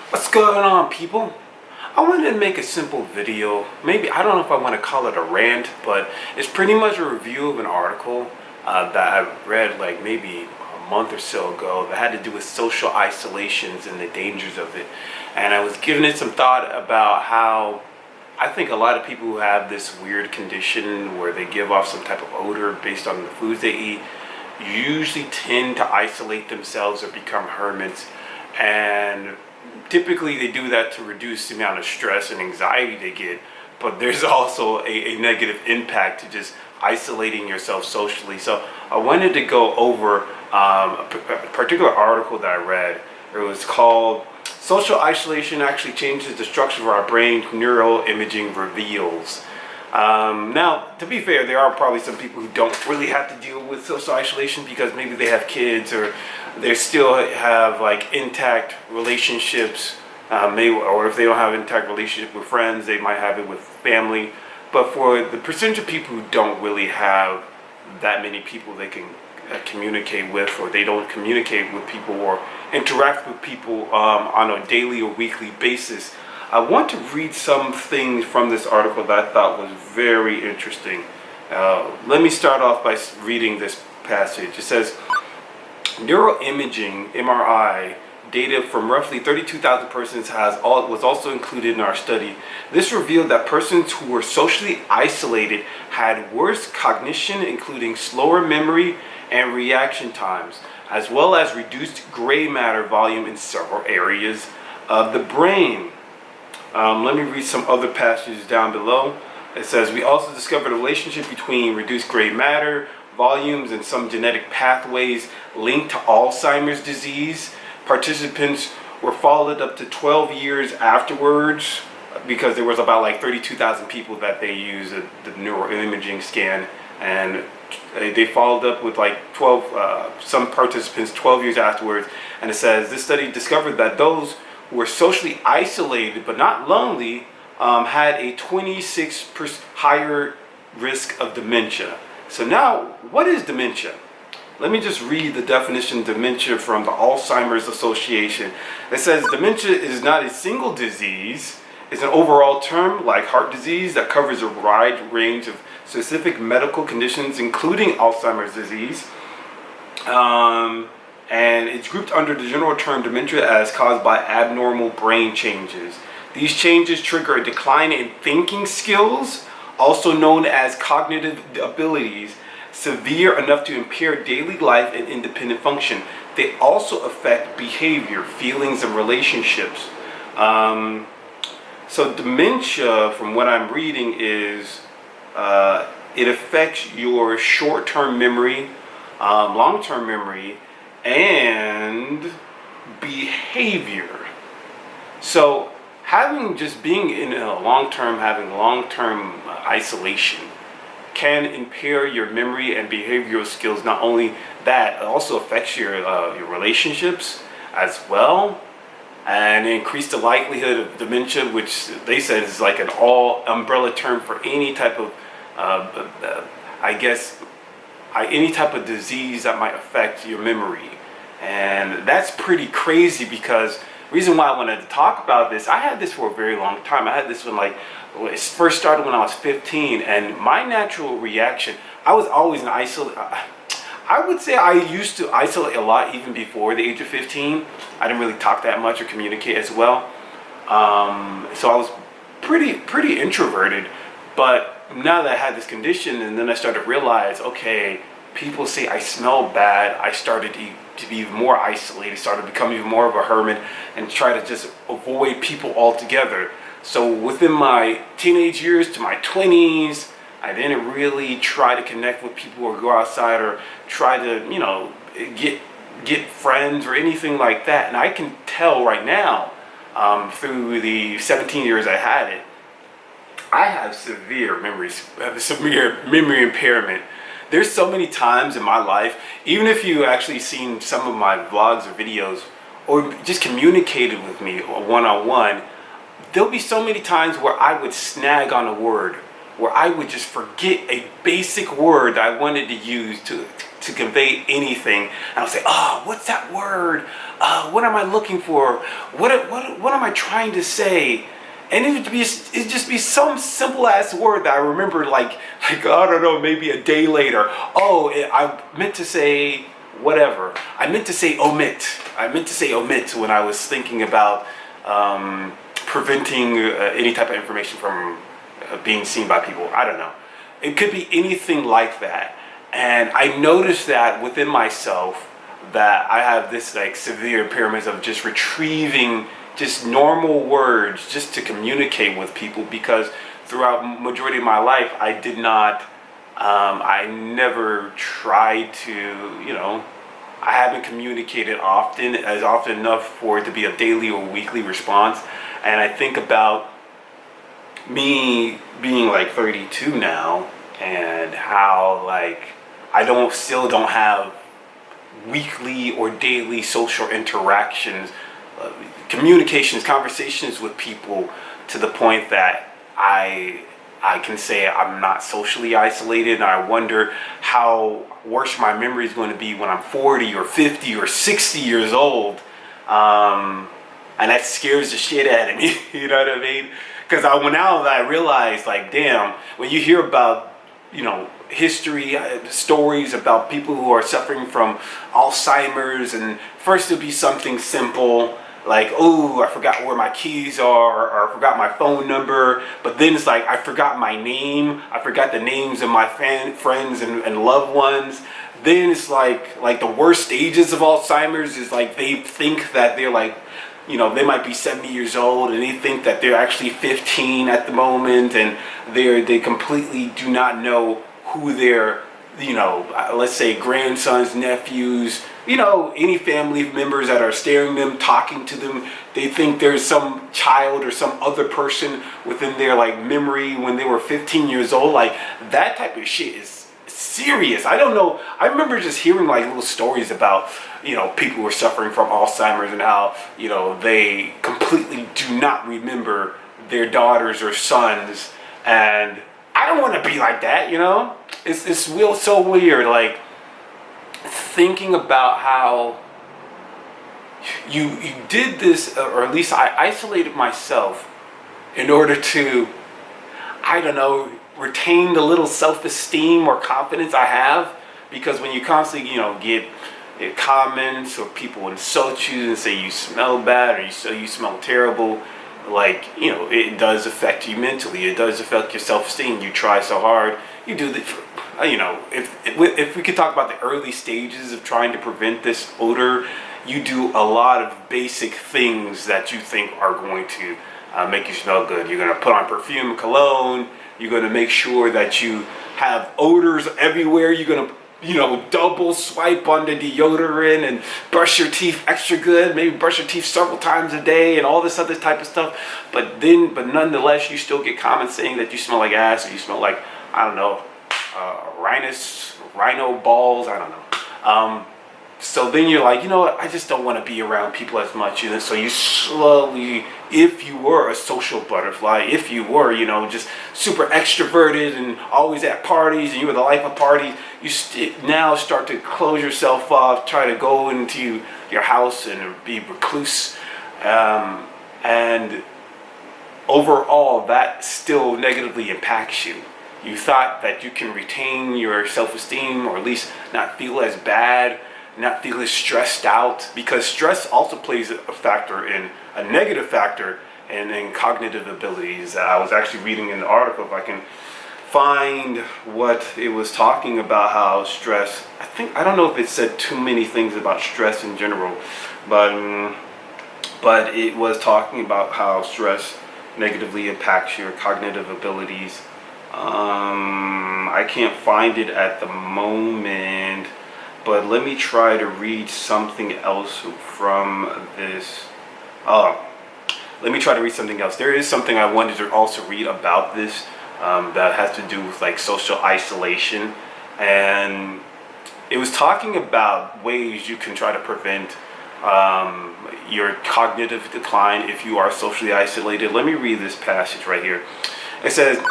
What's going on, people? I wanted to make a simple video. Maybe, I don't know if I want to call it a rant, but it's pretty much a review of an article that I read like maybe a month or so ago that had to do with social isolations and the dangers of it. And I was giving it some thought about how I think a lot of people who have this weird condition where they give off some type of odor based on the foods they eat usually tend to isolate themselves or become hermits. And typically they do that to reduce the amount of stress and anxiety they get, but there's also a negative impact to just isolating yourself socially. So I wanted to go over a particular article that I read. It was called "Social Isolation Actually Changes the Structure of Our Brain, Neuroimaging Reveals." Now, to be fair, there are probably some people who don't really have to deal with social isolation because maybe they have kids or they still have like intact relationships, or if they don't have intact relationship with friends, they might have it with family. But for the percentage of people who don't really have that many people they can communicate with, or they don't communicate with people or interact with people on a daily or weekly basis, I want to read some things from this article that I thought was very interesting. Let me start off by reading this passage. It says, neuroimaging, MRI, data from roughly 32,000 persons was also included in our study. This revealed that persons who were socially isolated had worse cognition, including slower memory and reaction times, as well as reduced gray matter volume in several areas of the brain. Let me read some other passages down below. It says, we also discovered a relationship between reduced gray matter volumes and some genetic pathways linked to Alzheimer's disease. Participants were followed up to 12 years afterwards because there was about like 32,000 people that they used the neuroimaging scan, and they followed up with like 12 some participants 12 years afterwards. And it says this study discovered that those who were socially isolated but not lonely had a 26% higher risk of dementia. So now, what is dementia? Let me just read the definition of dementia from the Alzheimer's Association. It says dementia is not a single disease. It's an overall term like heart disease that covers a wide range of specific medical conditions, including Alzheimer's disease. And it's grouped under the general term dementia as caused by abnormal brain changes. These changes trigger a decline in thinking skills, also known as cognitive abilities, severe enough to impair daily life and independent function. They also affect behavior, feelings, and relationships. So dementia, from what I'm reading, is it affects your short-term memory, long-term memory, and behavior. So being in a having long-term isolation can impair your memory and behavioral skills. Not only that, it also affects your relationships as well, and increase the likelihood of dementia, which they said is like an all umbrella term for any type of any type of disease that might affect your memory. And that's pretty crazy, because the reason why I wanted to talk about this, I had this for a very long time. I had this it first started when I was 15, and my natural reaction, I was always I would say I used to isolate a lot even before the age of 15. I didn't really talk that much or communicate as well. So I was pretty introverted. But now that I had this condition, and then I started to realize, okay, people say I smell bad, I started to be even more isolated, started to become even more of a hermit and try to just avoid people altogether. So within my teenage years to my 20s, I didn't really try to connect with people or go outside or try to, get friends or anything like that. And I can tell right now, through the 17 years I had it, I have severe memory impairment. There's so many times in my life, even if you actually seen some of my vlogs or videos, or just communicated with me one-on-one, there'll be so many times where I would snag on a word, where I would just forget a basic word that I wanted to use to to convey anything. And I'll say, oh, what's that word? What am I looking for? What am I trying to say? And it'd just be some simple ass word that I remember like I don't know, maybe a day later. Oh, I meant to say whatever. I meant to say omit. I meant to say omit when I was thinking about preventing any type of information from being seen by people. I don't know. It could be anything like that. And I noticed that within myself that I have this like severe impairment of just retrieving just normal words just to communicate with people, because throughout majority of my life I did not I never tried to, you know, I haven't communicated often enough for it to be a daily or weekly response. And I think about me being like 32 now and how like I still don't have weekly or daily social interactions, communications, conversations with people to the point that I can say I'm not socially isolated. And I wonder how worse my memory is going to be when I'm 40 or 50 or 60 years old. And that scares the shit out of me, you know what I mean? Because now that I realize, like, damn, when you hear about, you know, history, stories about people who are suffering from Alzheimer's, and first it'll be something simple, like, oh, I forgot where my keys are, or I forgot my phone number. But then it's like, I forgot my name, I forgot the names of my friends and loved ones. Then it's like the worst stages of Alzheimer's is like they think that they're like, you know, they might be 70 years old and they think that they're actually 15 at the moment, and they completely do not know who their, you know, let's say grandsons, nephews, you know, any family members that are staring them, talking to them. They think there's some child or some other person within their like memory when they were 15 years old. Like that type of shit is serious. I don't know. I remember just hearing like little stories about, you know, people who are suffering from Alzheimer's and how, you know, they completely do not remember their daughters or sons. And I don't want to be like that, you know? It's so weird, like thinking about how you did this, or at least I isolated myself in order to, I don't know, retain the little self-esteem or confidence I have. Because when you constantly, you know, get comments or people insult you and say you smell bad or you smell terrible, like, you know, it does affect you mentally. It does affect your self-esteem. You try so hard. You do the, you know, if we could talk about the early stages of trying to prevent this odor, you do a lot of basic things that you think are going to make you smell good. You're going to put on perfume, cologne. You're going to make sure that you have odors everywhere. You're going to, you know, double swipe on the deodorant and brush your teeth extra good, maybe brush your teeth several times a day and all this other type of stuff. But nonetheless, you still get comments saying that you smell like ass, or you smell like, I don't know, rhino balls, I don't know. So then you're like, you know what, I just don't want to be around people as much. And so you slowly, if you were a social butterfly, if you were, you know, just super extroverted and always at parties and you were the life of parties, you now start to close yourself off, try to go into your house and be recluse. And overall, that still negatively impacts you. You thought that you can retain your self-esteem, or at least not feel as bad, not feel as stressed out, because stress also plays a factor, in a negative factor in cognitive abilities. I was actually reading an article, if I can find what it was talking about, how stress, I don't know if it said too many things about stress in general, but it was talking about how stress negatively impacts your cognitive abilities. I can't find it at the moment, but let me try to read something else from this. Let me try to read something else. There is something I wanted to also read about this that has to do with like social isolation, and it was talking about ways you can try to prevent your cognitive decline if you are socially isolated. Let me read this passage right here. It says,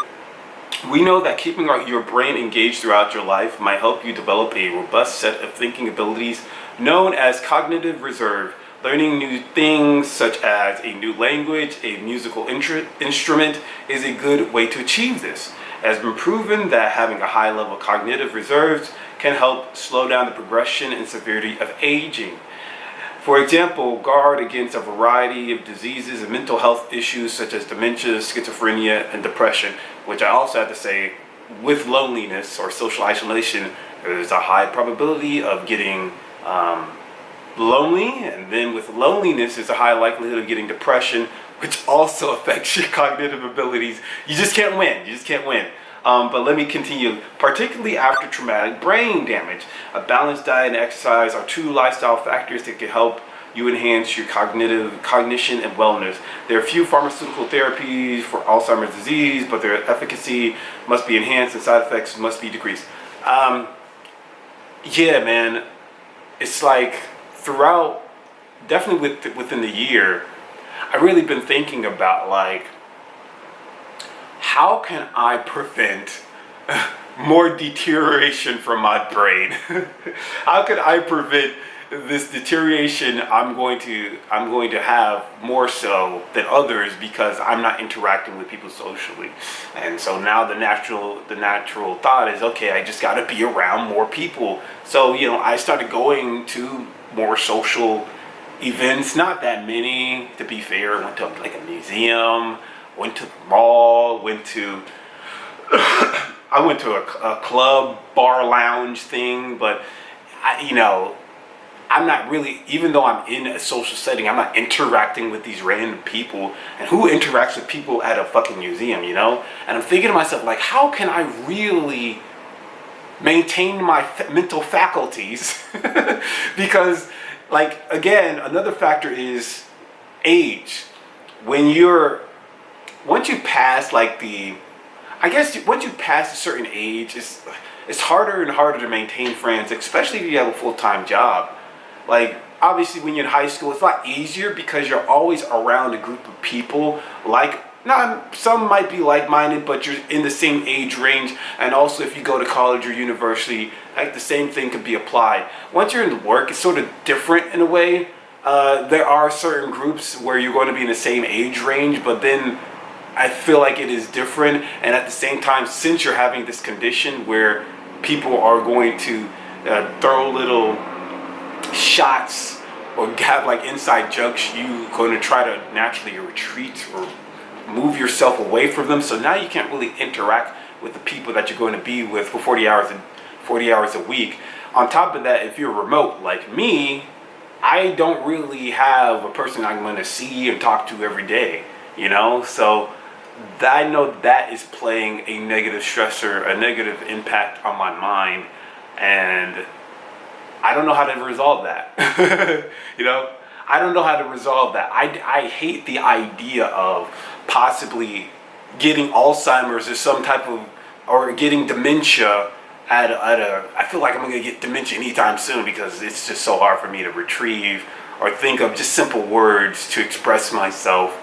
We know that keeping your brain engaged throughout your life might help you develop a robust set of thinking abilities known as cognitive reserve. Learning new things such as a new language, a musical instrument is a good way to achieve this. It has been proven that having a high level of cognitive reserves can help slow down the progression and severity of aging. For example, guard against a variety of diseases and mental health issues such as dementia, schizophrenia, and depression, which I also have to say, with loneliness or social isolation, there's a high probability of getting lonely, and then with loneliness, there's a high likelihood of getting depression, which also affects your cognitive abilities. You just can't win. You just can't win. But let me continue. Particularly after traumatic brain damage, a balanced diet and exercise are two lifestyle factors that can help you enhance your cognition and wellness. There are few pharmaceutical therapies for Alzheimer's disease, but their efficacy must be enhanced and side effects must be decreased. Yeah, man, it's like throughout, definitely within the year, I've really been thinking about like, how can I prevent more deterioration from my brain? How can I prevent this deterioration I'm going to have more so than others because I'm not interacting with people socially? And so now the natural thought is, okay, I just got to be around more people. So, you know, I started going to more social events, not that many, to be fair. I went to like a museum, went to the mall, I went to a club, bar, lounge thing, but I'm not really, even though I'm in a social setting, I'm not interacting with these random people. And who interacts with people at a fucking museum, you know? And I'm thinking to myself, like, how can I really maintain my mental faculties? Because, like, again, another factor is age. Once you pass once you pass a certain age, it's harder and harder to maintain friends, especially if you have a full-time job. Like, obviously when you're in high school, it's a lot easier because you're always around a group of people, some might be like-minded, but you're in the same age range. And also if you go to college or university, like, the same thing could be applied. Once you're in work, it's sort of different in a way. There are certain groups where you're going to be in the same age range, but then I feel like it is different. And at the same time, since you're having this condition where people are going to throw little shots or have like inside jokes, you going to try to naturally retreat or move yourself away from them. So now you can't really interact with the people that you're going to be with for 40 hours a week. On top of that, if you're remote like me, I don't really have a person I'm going to see and talk to every day, you know? So I know that is playing a negative stressor, a negative impact on my mind, and I don't know how to resolve that. You know, I don't know how to resolve that. I hate the idea of possibly getting Alzheimer's or getting dementia I feel like I'm going to get dementia anytime soon because it's just so hard for me to retrieve or think of just simple words to express myself.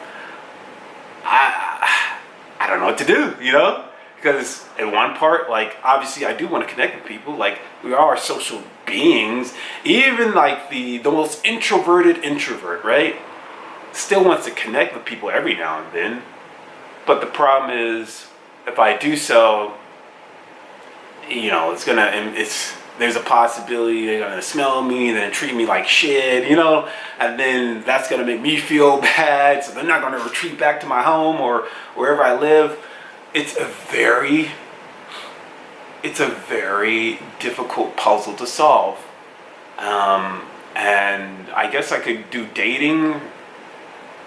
I don't know what to do, you know? Because in one part, like, obviously I do want to connect with people. Like, we are social beings. Even like the most introverted introvert, right? Still wants to connect with people every now and then. But the problem is, if I do so, you know, there's a possibility they're gonna smell me and then treat me like shit, you know, and then that's gonna make me feel bad. So they're not gonna retreat back to my home or wherever I live. It's a very difficult puzzle to solve. And I guess I could do dating.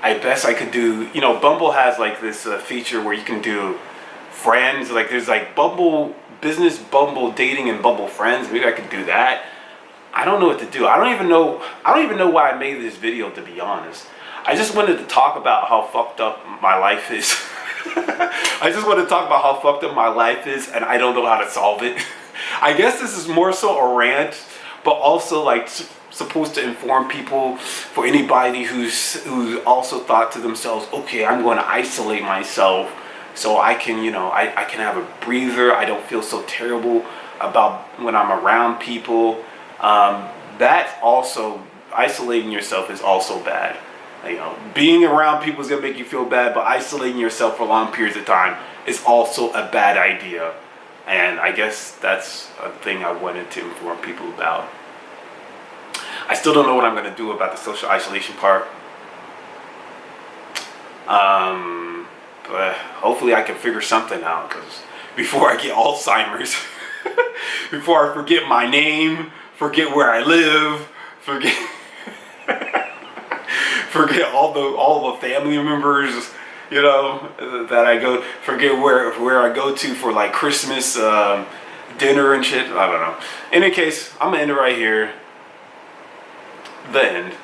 I guess I could do, you know, Bumble has like this feature where you can do friends. Like there's like business Bumble dating and Bumble friends. Maybe I could do that. I don't know what to do. I don't even know why I made this video, to be honest. I just wanted to talk about how fucked up my life is. I just want to talk about how fucked up my life is, and I don't know how to solve it. I guess this is more so a rant, but also like supposed to inform people, for anybody who's also thought to themselves, okay, I'm going to isolate myself so I can, I can have a breather. I don't feel so terrible about when I'm around people. That also, isolating yourself is also bad. Being around people is gonna make you feel bad, but isolating yourself for long periods of time is also a bad idea. And I guess that's a thing I wanted to inform people about. I still don't know what I'm gonna do about the social isolation part. But hopefully I can figure something out, because before I get Alzheimer's, before I forget my name, forget where I live, forget forget all the family members, that I go, forget where I go to for like Christmas dinner and shit. I don't know. In any case, I'm gonna end it right here. The end.